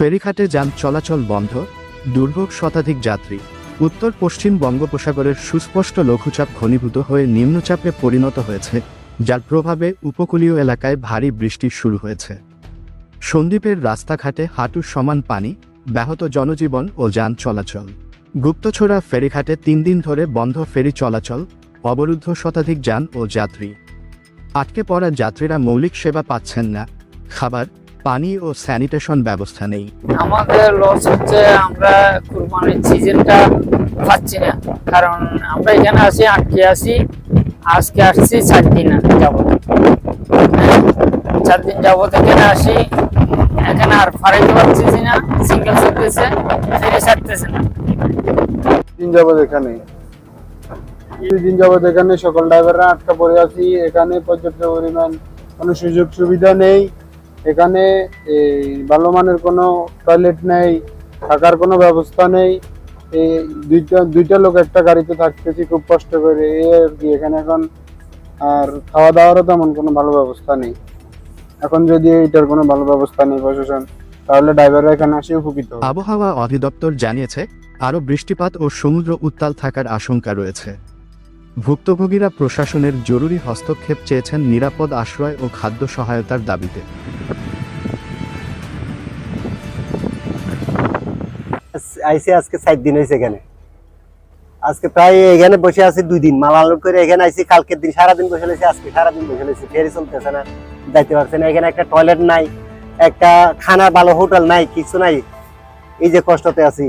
ফেরিঘাটে যান চলাচল বন্ধ, দুর্ভোগ শতাধিক যাত্রী। উত্তর পশ্চিম বঙ্গোপসাগরের সুস্পষ্ট লঘুচাপ ঘনীভূত হয়ে নিম্নচাপে পরিণত হয়েছে, যার প্রভাবে উপকূলীয় এলাকায় ভারী বৃষ্টি শুরু হয়েছে। সন্দ্বীপের রাস্তাঘাটে হাঁটুর সমান পানি, ব্যাহত জনজীবন ও যান চলাচল। গুপ্তছড়া ফেরিঘাটে 3 দিন ধরে বন্ধ ফেরি চলাচল, অবরুদ্ধ শতাধিক যান ও যাত্রী। আটকে পড়া যাত্রীরা মৌলিক সেবা পাচ্ছেন না, খাবার, পানি ও স্যানিটেশন ব্যবস্থা নেই। আমাদের লস হচ্ছে, আমরা কুরবানির সিজনটা পাচ্ছি না, কারণ আমরা এখানে আটকে আছি। আজকে আসছি 4 দিন যাবত, 4 দিন যাবত এখানে আসি। এখানে আর ফারাইতে পারতেছি না, সিঙ্গেল চলতেছে, ফেরি ছাড়তেছে না। দিন যাবত এখানে 2 দিন যাবত এখানে সকল ড্রাইভাররা আটকা পড়ে আছি। এখানে পর্যাপ্ত পরিমাণ কোনো সুযোগ সুবিধা নেই। এখানে ভালো মানের কোনো টয়লেট নেই, থাকার কোনো ব্যবস্থা নেই। এই দুইটা লোক একটা গাড়িতে থাকতেছি খুব কষ্ট করে, এই আর কি। এখানে এখন আর খাওয়া দাওয়ারও তেমন কোনো ভালো ব্যবস্থা নেই। এখন যদি এইটার কোনো ভালো ব্যবস্থা নেই প্রশাসন, তাহলে ড্রাইভাররা এখানে আসে উপকৃত হবে। আবহাওয়া অধিদপ্তর জানিয়েছে, আরও বৃষ্টিপাত ও সমুদ্র উত্তাল থাকার আশঙ্কা রয়েছে। ভুক্তভোগীরা প্রশাসনের জরুরি হস্তক্ষেপ চেয়েছেন নিরাপদ আশ্রয় ও খাদ্য সহায়তার দাবিতে। আজকে 4 দিন হয়েছে এখানে। আজকে প্রায় এখানে বসে আছি 2 দিন, মাল আনলোড করে এখানে আইছি। কালকের দিন সারাদিন বসে রয়েছি, আজকে সারাদিন বসে রয়েছি। ফেরি চলতেছে না, যাইতে পারছে না। এখানে একটা টয়লেট নাই, একটা খানা ভালো হোটেল নাই, কিছু নাই। এই যে কষ্টতে আছি।